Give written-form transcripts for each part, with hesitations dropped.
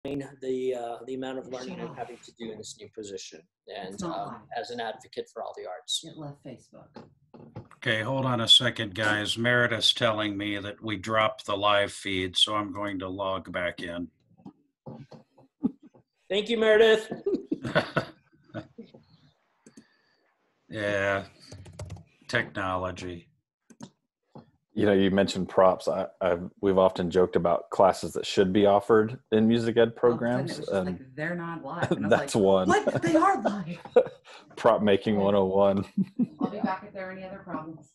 the amount of learning I'm having to do in this new position, and as an advocate for all the arts. It left Facebook. Okay, hold on a second, guys. Meredith's telling me that we dropped the live feed, so I'm going to log back in. Thank you, Meredith. Yeah, technology. You know, you mentioned props. We've often joked about classes that should be offered in music ed programs. It was just like, they're not live. And that's like, one. What? They are live. Prop making 101. I'll be back if there are any other problems.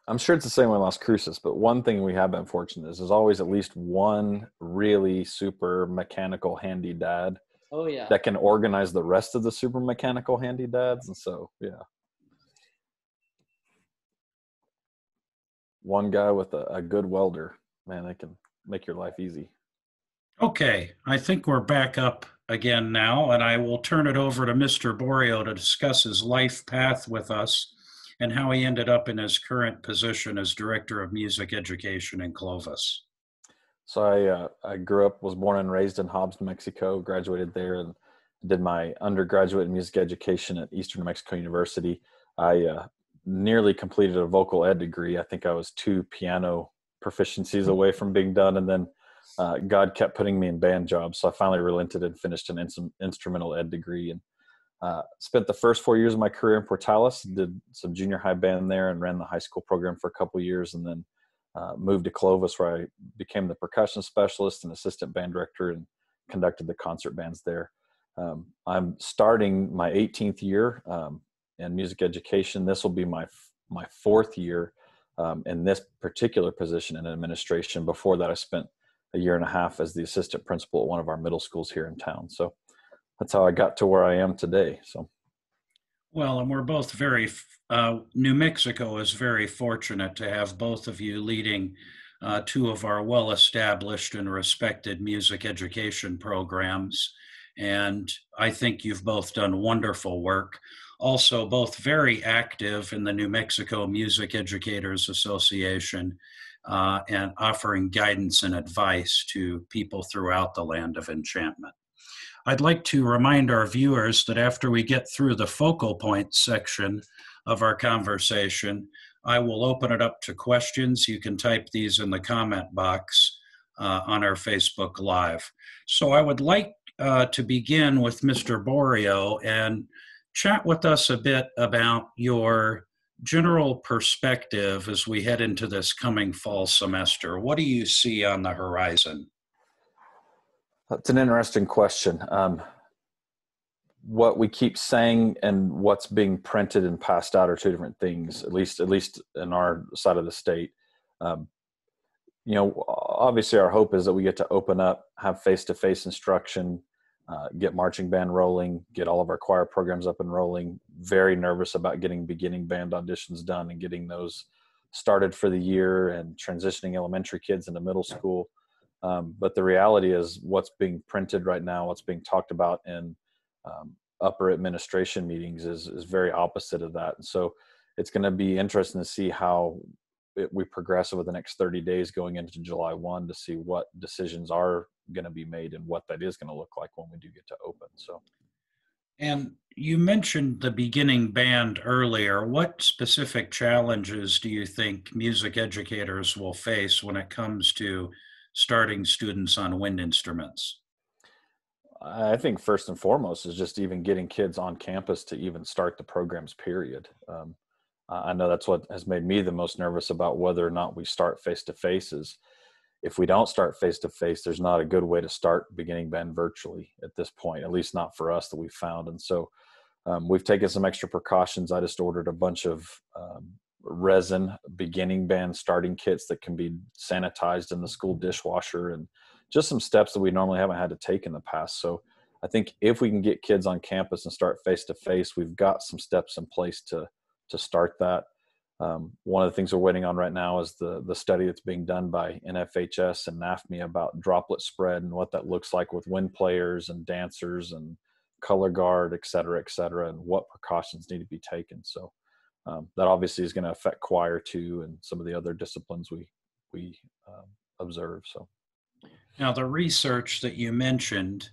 I'm sure it's the same way in Las Cruces, but one thing we have been fortunate is there's always at least one really super mechanical handy dad. Oh yeah. That can organize the rest of the super mechanical handy dads. And so, yeah. One guy with a good welder, man, they can make your life easy. Okay, I think we're back up again now, and I will turn it over to Mr. Boerio to discuss his life path with us and how he ended up in his current position as Director of Music Education in Clovis. So I was born and raised in Hobbs, New Mexico, graduated there and did my undergraduate in music education at Eastern New Mexico University. I nearly completed a vocal ed degree. I think I was 2 piano proficiencies away from being done. And then God kept putting me in band jobs. So I finally relented and finished an instrumental ed degree, and spent the first 4 years of my career in Portales, did some junior high band there and ran the high school program for a couple of years, and then moved to Clovis, where I became the percussion specialist and assistant band director and conducted the concert bands there. I'm starting my 18th year in music education. This will be my 4th year in this particular position in administration. Before that, I spent a year and a half as the assistant principal at one of our middle schools here in town. So that's how I got to where I am today. So, well, and we're both New Mexico is very fortunate to have both of you leading 2 of our well-established and respected music education programs. And I think you've both done wonderful work. Also, both very active in the New Mexico Music Educators Association and offering guidance and advice to people throughout the land of enchantment. I'd like to remind our viewers that after we get through the focal point section of our conversation, I will open it up to questions. You can type these in the comment box on our Facebook Live. So I would like to begin with Mr. Boerio and chat with us a bit about your general perspective as we head into this coming fall semester. What do you see on the horizon? That's an interesting question. What we keep saying and what's being printed and passed out are 2 different things, at least in our side of the state. You know, obviously our hope is that we get to open up, have face-to-face instruction, get marching band rolling, get all of our choir programs up and rolling. Very nervous about getting beginning band auditions done and getting those started for the year and transitioning elementary kids into middle school. But the reality is what's being printed right now, what's being talked about in upper administration meetings is very opposite of that. And so it's going to be interesting to see how we progress over the next 30 days going into July 1 to see what decisions are going to be made and what that is going to look like when we do get to open. So, and you mentioned the beginning band earlier. What specific challenges do you think music educators will face when it comes to starting students on wind instruments? I think first and foremost is just even getting kids on campus to even start the programs, period. I know that's what has made me the most nervous about whether or not we start face-to-face is if we don't start face-to-face, there's not a good way to start beginning band virtually at this point, at least not for us that we've found. And so we've taken some extra precautions. I just ordered a bunch of resin beginning band starting kits that can be sanitized in the school dishwasher and just some steps that we normally haven't had to take in the past. So I think if we can get kids on campus and start face-to-face, we've got some steps in place to start that. One of the things we're waiting on right now is the study that's being done by NFHS and NAFME about droplet spread and what that looks like with wind players and dancers and color guard, et cetera, and what precautions need to be taken. So that obviously is going to affect choir too and some of the other disciplines we observe. So Now, the research that you mentioned,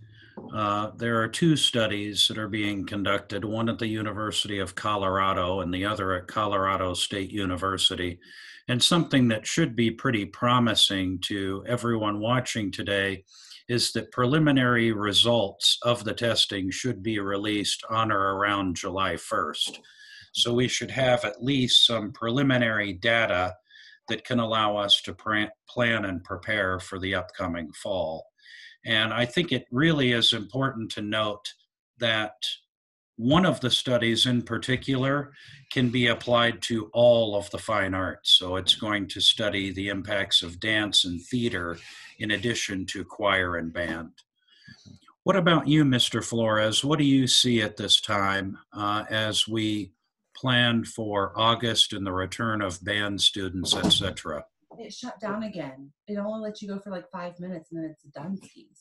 there are two studies that are being conducted, one at the University of Colorado and the other at Colorado State University. And something that should be pretty promising to everyone watching today is that preliminary results of the testing should be released on or around July 1st. So we should have at least some preliminary data that can allow us to plan and prepare for the upcoming fall. And I think it really is important to note that one of the studies in particular can be applied to all of the fine arts. So it's going to study the impacts of dance and theater in addition to choir and band. What about you, Mr. Flores? What do you see at this time as we plan for August and the return of band students, etc.? It shut down again. It only lets you go for like 5 minutes and then it's done skis.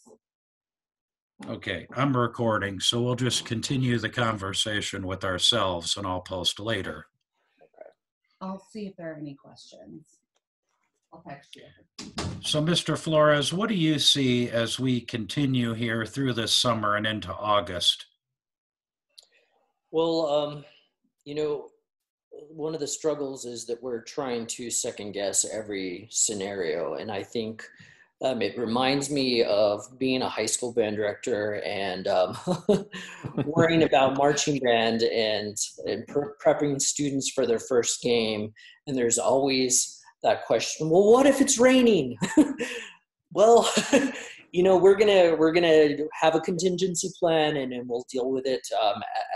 Okay, I'm recording, so we'll just continue the conversation with ourselves and I'll post later. I'll see if there are any questions. I'll text you. So, Mr. Flores, what do you see as we continue here through this summer and into August? Well, you know, one of the struggles is that we're trying to second guess every scenario. And I think it reminds me of being a high school band director and worrying about marching band and prepping students for their first game. And there's always that question, well, what if it's raining? Well, you know, we're gonna have a contingency plan and we'll deal with it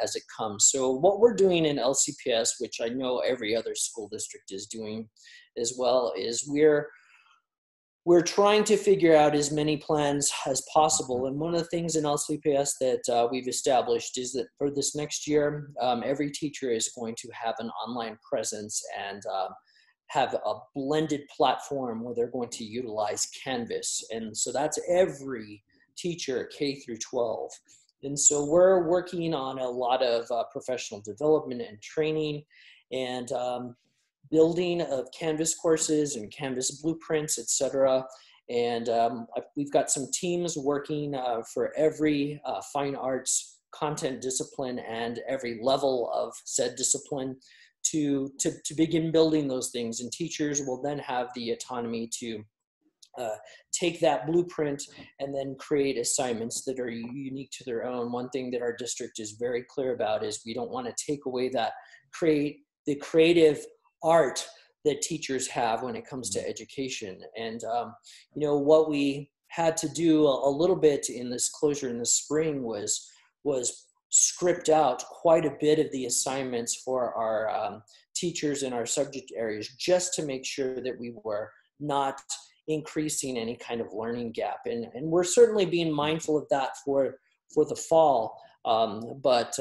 as it comes. So what we're doing in LCPS, which I know every other school district is doing as well, is we're trying to figure out as many plans as possible. And one of the things in LCPS that we've established is that for this next year, every teacher is going to have an online presence and have a blended platform where they're going to utilize Canvas. And so that's every teacher K through 12. And so we're working on a lot of professional development and training and building of Canvas courses and Canvas blueprints, etc. And we've got some teams working for every fine arts content discipline and every level of said discipline to begin building those things. And teachers will then have the autonomy to take that blueprint and then create assignments that are unique to their own. One thing that our district is very clear about is we don't want to take away that the creative art that teachers have when it comes to education. And you know, what we had to do a little bit in this closure in the spring was script out quite a bit of the assignments for our teachers in our subject areas, just to make sure that we were not increasing any kind of learning gap. And we're certainly being mindful of that for the fall. But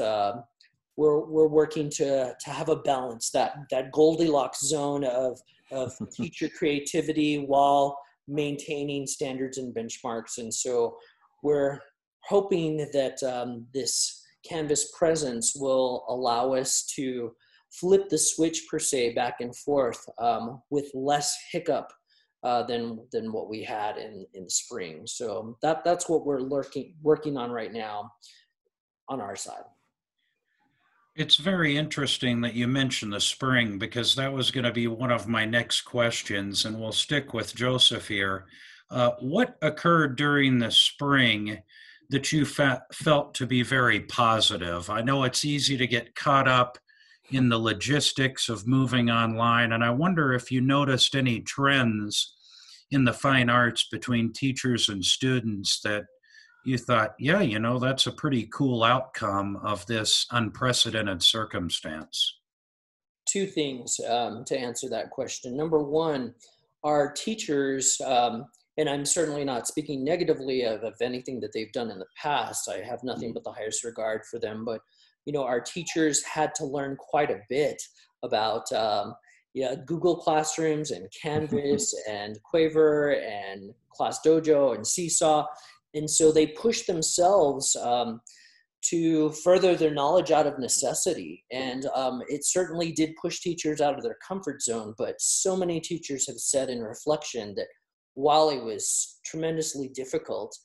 we're working to have a balance, that Goldilocks zone of teacher creativity while maintaining standards and benchmarks. And so we're hoping that this Canvas presence will allow us to flip the switch per se back and forth with less hiccup than what we had in the spring. So that's what we're working on right now on our side. It's very interesting that you mentioned the spring, because that was going to be one of my next questions, and we'll stick with Joseph here. What occurred during the spring that you felt to be very positive? I know it's easy to get caught up in the logistics of moving online, and I wonder if you noticed any trends in the fine arts between teachers and students that you thought, yeah, you know, that's a pretty cool outcome of this unprecedented circumstance. Two things to answer that question. Number one, our teachers, and I'm certainly not speaking negatively of anything that they've done in the past. I have nothing but the highest regard for them. But, you know, our teachers had to learn quite a bit about Google Classrooms and Canvas and Quaver and Class Dojo and Seesaw. And so they pushed themselves to further their knowledge out of necessity. And it certainly did push teachers out of their comfort zone. But so many teachers have said in reflection that while it was tremendously difficult,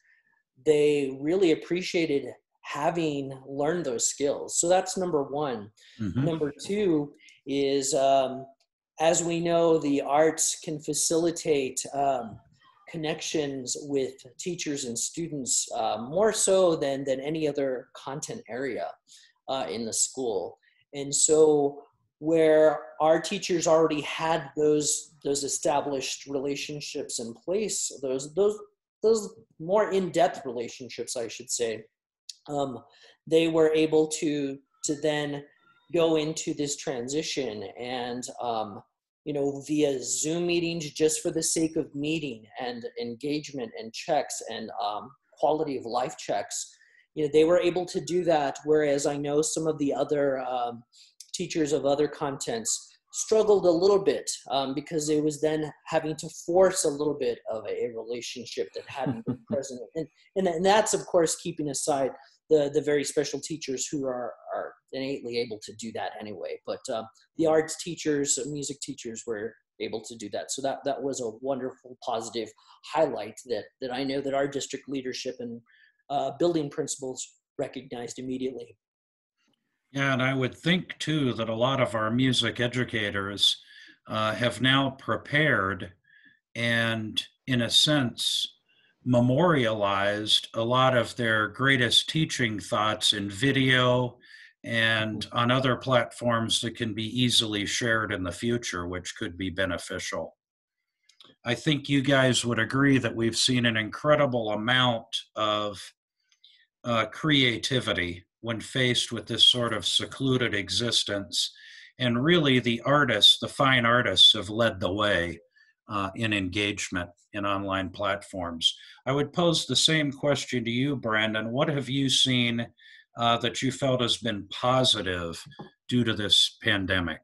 they really appreciated having learned those skills. So that's number one. Mm-hmm. Number two is, as we know, the arts can facilitate connections with teachers and students more so than any other content area in the school. And so where our teachers already had those established relationships in place, those more in-depth relationships, I should say, they were able to then go into this transition and via Zoom meetings, just for the sake of meeting and engagement and checks and quality of life checks, they were able to do that. Whereas I know some of the other teachers of other contents struggled a little bit because it was then having to force a little bit of a relationship that hadn't been present. And that's, of course, keeping aside the very special teachers who are innately able to do that anyway. But the arts teachers, music teachers were able to do that. So that was a wonderful, positive highlight that I know that our district leadership and building principals recognized immediately. Yeah, and I would think too that a lot of our music educators have now prepared and, in a sense, memorialized a lot of their greatest teaching thoughts in video and on other platforms that can be easily shared in the future, which could be beneficial. I think you guys would agree that we've seen an incredible amount of creativity when faced with this sort of secluded existence. And really, the artists, the fine artists, have led the way in engagement in online platforms. I would pose the same question to you, Brandon. What have you seen that you felt has been positive due to this pandemic?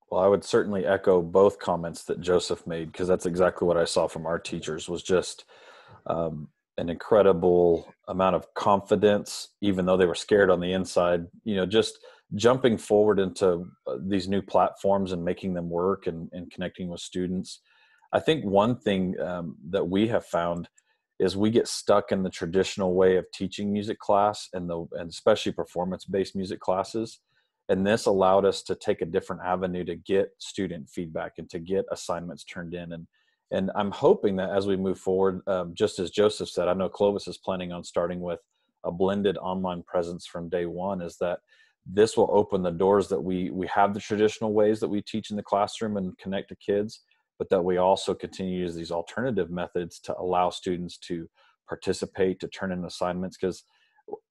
Well, I would certainly echo both comments that Joseph made, because that's exactly what I saw from our teachers, was just an incredible amount of confidence, even though they were scared on the inside, just jumping forward into these new platforms and making them work and connecting with students. I think one thing that we have found is we get stuck in the traditional way of teaching music class and especially performance-based music classes. And this allowed us to take a different avenue to get student feedback and to get assignments turned in. And I'm hoping that as we move forward, just as Joseph said, I know Clovis is planning on starting with a blended online presence from day one, is that this will open the doors that we have the traditional ways that we teach in the classroom and connect to kids, but that we also continue to use these alternative methods to allow students to participate, to turn in assignments. Because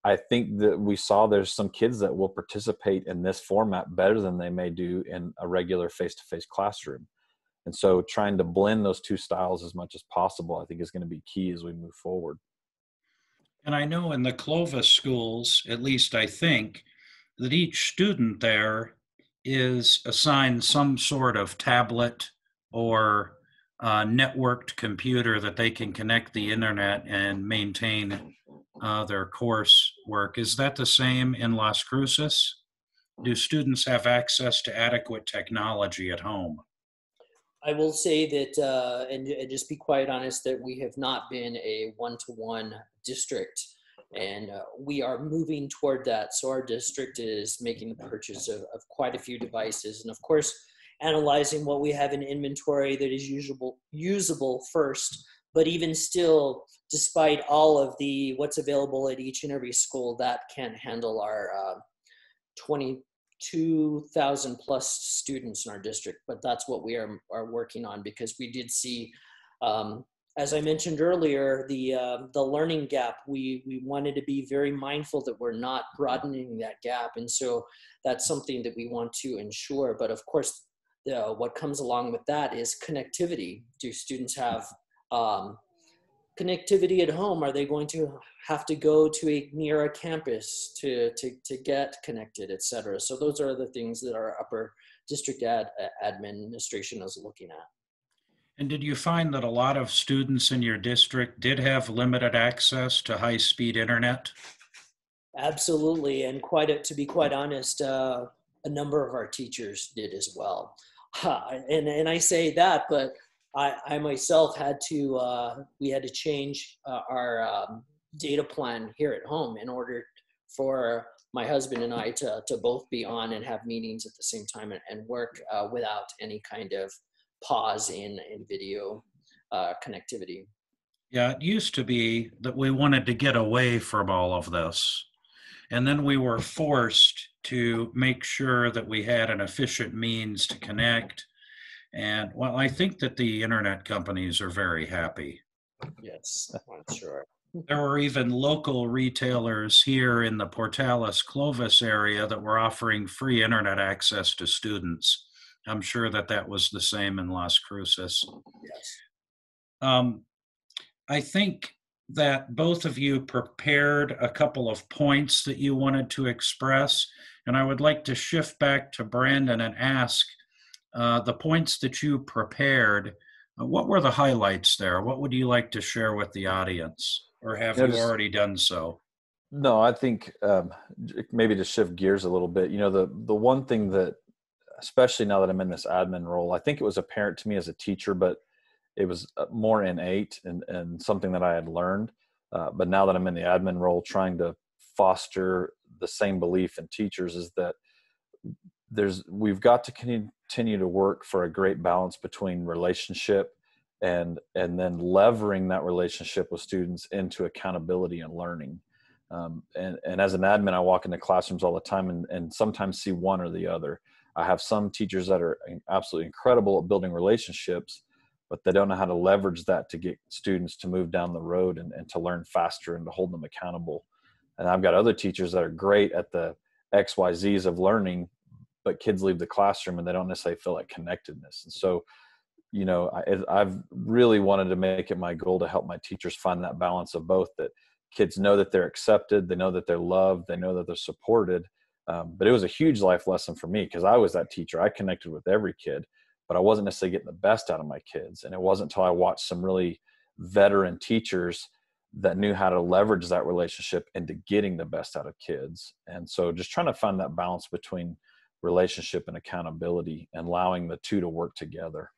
I think that we saw there's some kids that will participate in this format better than they may do in a regular face-to-face classroom. And so trying to blend those two styles as much as possible, I think, is going to be key as we move forward. And I know in the Clovis schools, at least I think, that each student there is assigned some sort of tablet or networked computer that they can connect the internet and maintain their coursework. Is that the same in Las Cruces? Do students have access to adequate technology at home? I will say that, and just be quite honest, that we have not been a one-to-one district, and we are moving toward that. So our district is making the purchase of quite a few devices, and of course, analyzing what we have in inventory that is usable first. But even still, despite all of what's available at each and every school, that can't handle our 22,000 plus students in our district. But that's what we are working on, because we did see, as I mentioned earlier, the learning gap. We wanted to be very mindful that we're not broadening that gap, and so that's something that we want to ensure. But of course, what comes along with that is connectivity. Do students have connectivity at home? Are they going to have to go to near a campus to get connected, et cetera? So those are the things that our upper district administration is looking at. And did you find that a lot of students in your district did have limited access to high-speed internet? Absolutely, and to be quite honest, a number of our teachers did as well. And I say that, but I myself had to, we had to change our data plan here at home in order for my husband and I to both be on and have meetings at the same time and work without any kind of pause in video connectivity. Yeah, it used to be that we wanted to get away from all of this. And then we were forced to make sure that we had an efficient means to connect. And well, I think that the internet companies are very happy. Yes, I'm sure. There were even local retailers here in the Portales Clovis area that were offering free internet access to students. I'm sure that that was the same in Las Cruces. Yes. I think that both of you prepared a couple of points that you wanted to express, and I would like to shift back to Brandon and ask the points that you prepared. What were the highlights there? What would you like to share with the audience, or have you already done so? No, I think maybe to shift gears a little bit. The one thing that, especially now that I'm in this admin role, I think it was apparent to me as a teacher, but it was more innate and something that I had learned. But now that I'm in the admin role, trying to foster the same belief in teachers is that we've got to continue to work for a great balance between relationship and then levering that relationship with students into accountability and learning. And as an admin, I walk into classrooms all the time and sometimes see one or the other. I have some teachers that are absolutely incredible at building relationships, but they don't know how to leverage that to get students to move down the road and to learn faster and to hold them accountable. And I've got other teachers that are great at the XYZs of learning, but kids leave the classroom and they don't necessarily feel that connectedness. And so, I've really wanted to make it my goal to help my teachers find that balance of both, that kids know that they're accepted, they know that they're loved, they know that they're supported. But it was a huge life lesson for me because I was that teacher. I connected with every kid, but I wasn't necessarily getting the best out of my kids. And it wasn't until I watched some really veteran teachers that knew how to leverage that relationship into getting the best out of kids. And so just trying to find that balance between relationship and accountability and allowing the two to work together.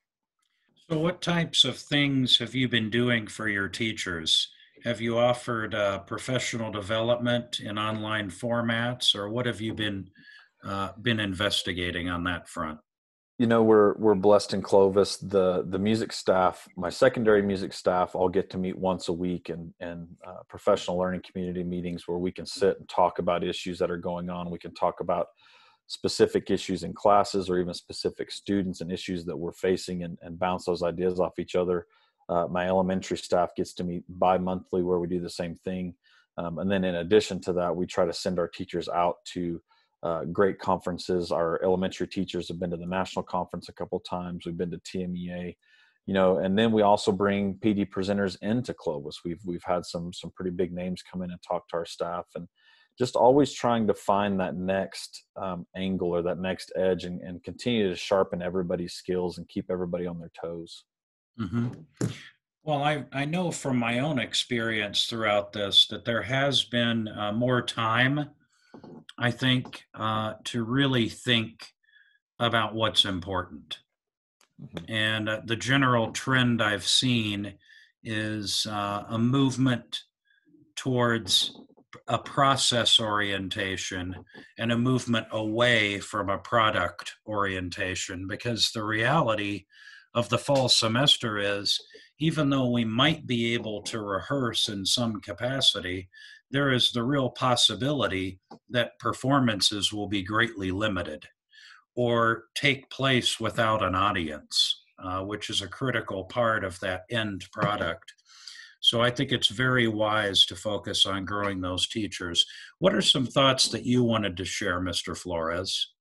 So what types of things have you been doing for your teachers? Have you offered professional development in online formats, or what have you been investigating on that front? We're blessed in Clovis. The music staff, my secondary music staff, all get to meet once a week and professional learning community meetings where we can sit and talk about issues that are going on. We can talk about specific issues in classes or even specific students and issues that we're facing and bounce those ideas off each other. My elementary staff gets to meet bi-monthly where we do the same thing. And then in addition to that, we try to send our teachers out to great conferences. Our elementary teachers have been to the national conference a couple of times. We've been to TMEA, and then we also bring PD presenters into Clovis. We've had some pretty big names come in and talk to our staff, and just always trying to find that next angle or that next edge and continue to sharpen everybody's skills and keep everybody on their toes. Mm-hmm. Well, I know from my own experience throughout this that there has been more time, I think, to really think about what's important. Mm-hmm. And the general trend I've seen is a movement towards a process orientation and a movement away from a product orientation, because the reality of the fall semester is, even though we might be able to rehearse in some capacity, there is the real possibility that performances will be greatly limited or take place without an audience, which is a critical part of that end product. So I think it's very wise to focus on growing those teachers. What are some thoughts that you wanted to share, Mr. Flores?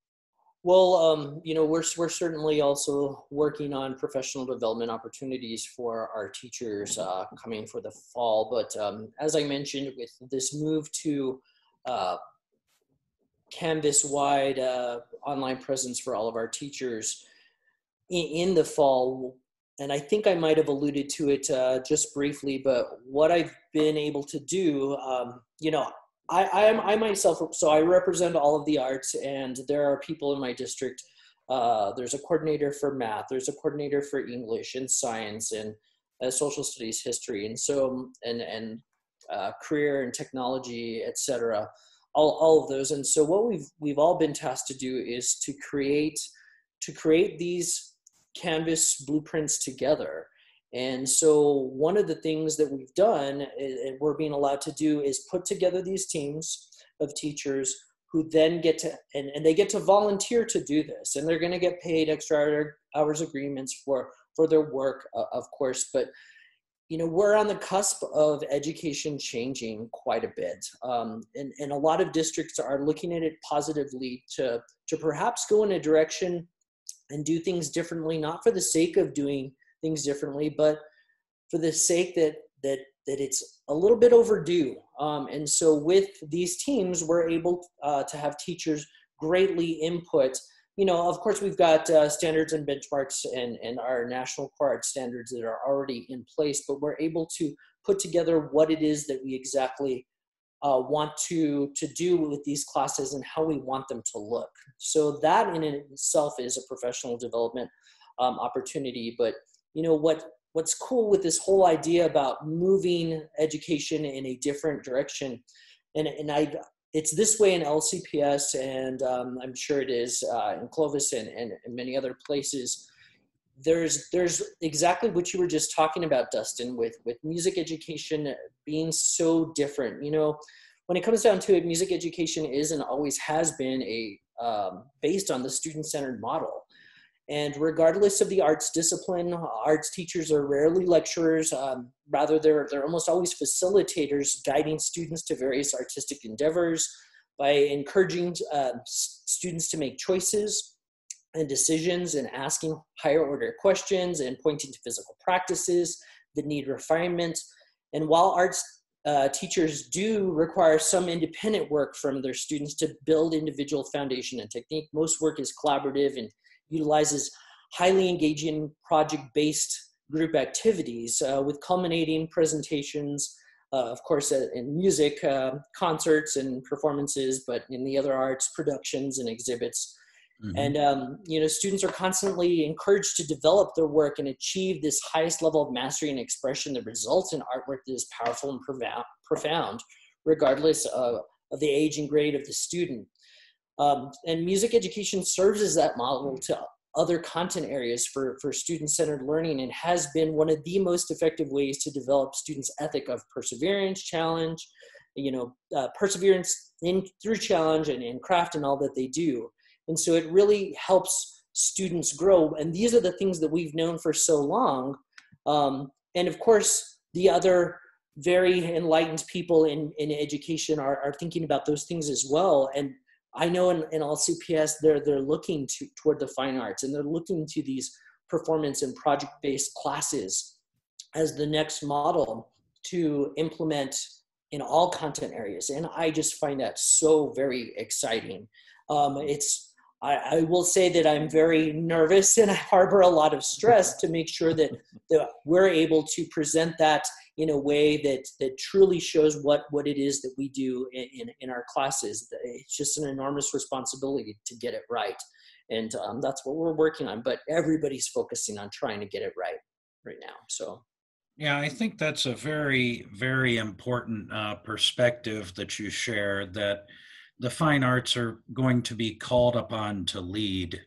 Well, we're certainly also working on professional development opportunities for our teachers coming for the fall. But as I mentioned, with this move to Canvas-wide online presence for all of our teachers in the fall, and I think I might have alluded to it just briefly, but what I've been able to do, I myself, so I represent all of the arts, and there are people in my district there's a coordinator for math, there's a coordinator for English and science and social studies, history, and so, and career and technology, etc. All of those. And so what we've all been tasked to do is to create these Canvas blueprints together. And so one of the things that we've done and we're being allowed to do is put together these teams of teachers who then get to, and they get to volunteer to do this. And they're going to get paid extra hours agreements for their work, of course. But, you know, we're on the cusp of education changing quite a bit. And a lot of districts are looking at it positively to perhaps go in a direction and do things differently, not for the sake of doing things differently, but for the sake that it's a little bit overdue. And so with these teams, we're able to have teachers greatly input. You know, of course, we've got standards and benchmarks and our national core art standards that are already in place, but we're able to put together what it is that we exactly want to do with these classes and how we want them to look. So that in itself is a professional development opportunity. But you know what's cool with this whole idea about moving education in a different direction, and it's this way in LCPS, and I'm sure it is in Clovis and many other places. There's exactly what you were just talking about, Dustin, with music education being so different. You know, when it comes down to it, music education is and always has been based on the student-centered model. And regardless of the arts discipline, arts teachers are rarely lecturers. Rather, they're almost always facilitators, guiding students to various artistic endeavors by encouraging students to make choices and decisions and asking higher order questions and pointing to physical practices that need refinement. And while arts teachers do require some independent work from their students to build individual foundation and technique, most work is collaborative and utilizes highly engaging project-based group activities with culminating presentations, of course, in music, concerts and performances, but in the other arts, productions and exhibits. Mm-hmm. And, you know, students are constantly encouraged to develop their work and achieve this highest level of mastery and expression that results in artwork that is powerful and profound, regardless of the age and grade of the student. And music education serves as that model to other content areas for student-centered learning, and has been one of the most effective ways to develop students' ethic of perseverance, challenge, you know, perseverance through challenge and craft and all that they do. And so it really helps students grow. And these are the things that we've known for so long. And of course, the other very enlightened people in education are thinking about those things as well. And I know in all CPS, they're looking toward the fine arts, and they're looking to these performance and project-based classes as the next model to implement in all content areas. And I just find that so very exciting. I will say that I'm very nervous and I harbor a lot of stress to make sure that we're able to present that in a way that truly shows what it is that we do in our classes. It's just an enormous responsibility to get it right. And that's what we're working on, but everybody's focusing on trying to get it right now. So. Yeah, I think that's a very, very important perspective that you share, that the fine arts are going to be called upon to lead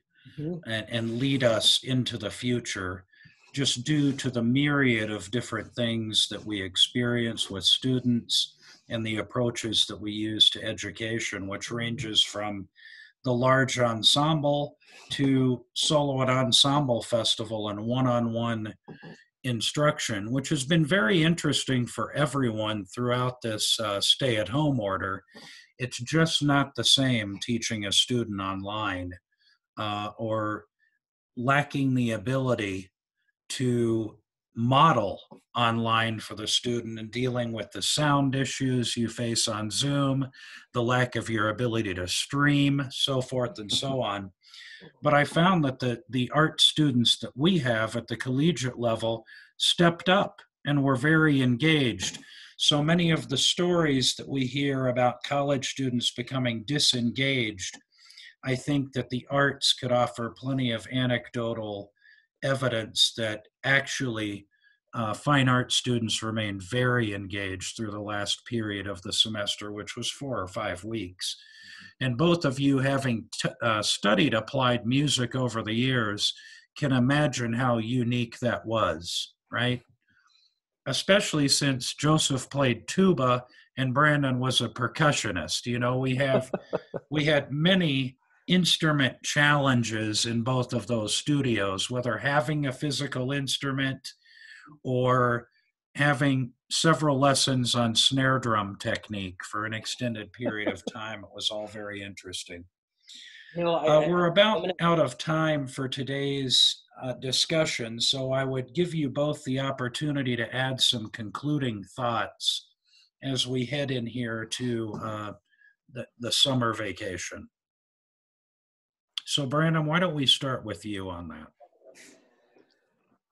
and lead us into the future, just due to the myriad of different things that we experience with students and the approaches that we use to education, which ranges from the large ensemble to solo and ensemble festival and one-on-one instruction, which has been very interesting for everyone throughout this stay-at-home order. It's just not the same teaching a student online or lacking the ability to model online for the student and dealing with the sound issues you face on Zoom, the lack of your ability to stream, so forth and so on. But I found that the art students that we have at the collegiate level stepped up and were very engaged. So many of the stories that we hear about college students becoming disengaged I think that the arts could offer plenty of anecdotal evidence that actually fine arts students remained very engaged through the last period of the semester, which was 4 or 5 weeks. And both of you, having studied applied music over the years, can imagine how unique that was, right? Especially since Joseph played tuba and Brandon was a percussionist. You know, we had many instrument challenges in both of those studios, whether having a physical instrument or having several lessons on snare drum technique for an extended period of time. It was all very interesting. We're about out of time for today's discussion, so I would give you both the opportunity to add some concluding thoughts as we head in here to the summer vacation. So Brandon, why don't we start with you on that?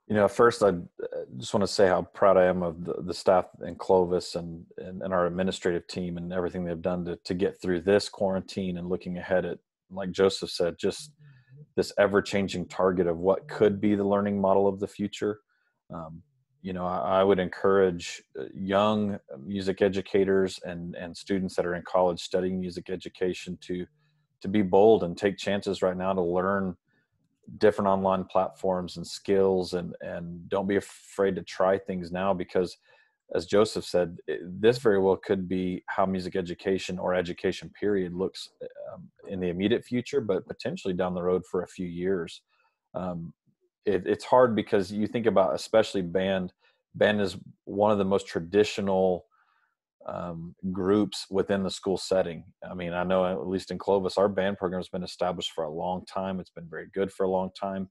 You know, first, I just want to say how proud I am of the staff in Clovis and our administrative team and everything they've done to get through this quarantine and looking ahead at, like Joseph said, just this ever-changing target of what could be the learning model of the future. You know, I would encourage young music educators and students that are in college studying music education to be bold and take chances right now to learn different online platforms and skills, and don't be afraid to try things now, because as Joseph said, this very well could be how music education or education period looks in the immediate future, but potentially down the road for a few years. It's hard because you think about, especially band is one of the most traditional groups within the school setting. I mean, I know at least in Clovis, our band program has been established for a long time. It's been very good for a long time.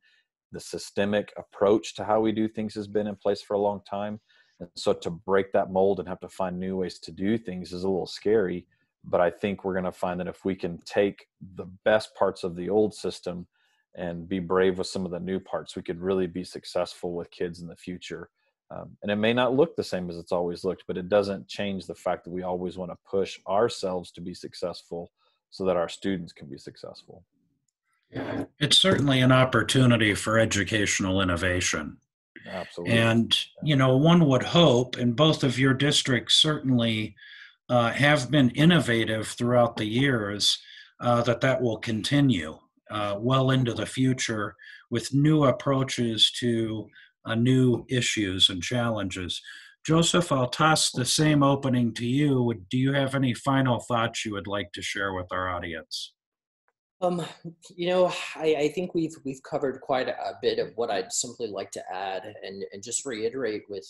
The systemic approach to how we do things has been in place for a long time. And so to break that mold and have to find new ways to do things is a little scary. But I think we're going to find that if we can take the best parts of the old system and be brave with some of the new parts, we could really be successful with kids in the future. And it may not look the same as it's always looked, but it doesn't change the fact that we always want to push ourselves to be successful so that our students can be successful. It's certainly an opportunity for educational innovation. Absolutely. And, you know, one would hope, and both of your districts certainly have been innovative throughout the years, that will continue well into the future with new approaches to new issues and challenges. Joseph, I'll toss the same opening to you. Do you have any final thoughts you would like to share with our audience? You know, I think we've covered quite a bit of what I'd simply like to add and just reiterate with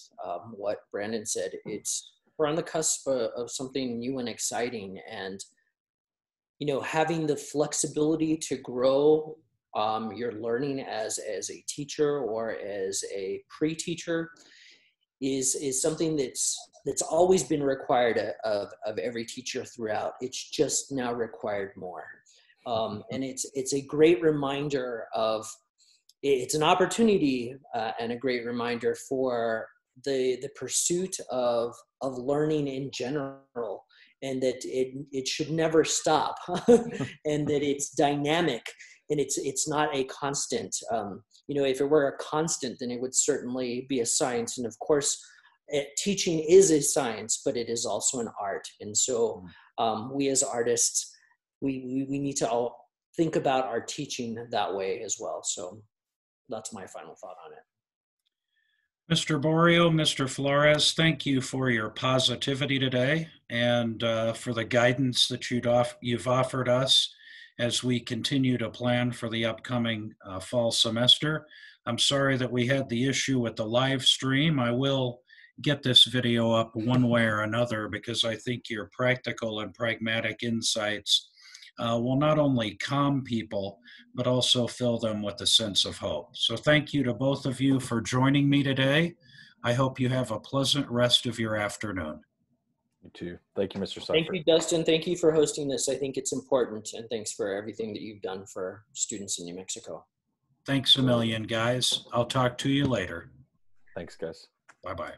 what Brandon said. We're on the cusp of something new and exciting, and you know, having the flexibility to grow your learning as a teacher or as a pre-teacher is something that's always been required of every teacher throughout. It's just now required more. And it's a great reminder it's an opportunity and a great reminder for the pursuit of learning in general, and that it should never stop, and that it's dynamic and it's not a constant. You know, if it were a constant, then it would certainly be a science. And of course, teaching is a science, but it is also an art. And so we as artists, we need to all think about our teaching that way as well. So that's my final thought on it. Mr. Boerio, Mr. Flores, thank you for your positivity today and for the guidance that you've offered us as we continue to plan for the upcoming fall semester. I'm sorry that we had the issue with the live stream. I will get this video up one way or another, because I think your practical and pragmatic insights will not only calm people, but also fill them with a sense of hope. So thank you to both of you for joining me today. I hope you have a pleasant rest of your afternoon. You too. Thank you, Mr. Seifert. Thank you, Dustin. Thank you for hosting this. I think it's important, and thanks for everything that you've done for students in New Mexico. Thanks a million, guys. I'll talk to you later. Thanks, guys. Bye-bye.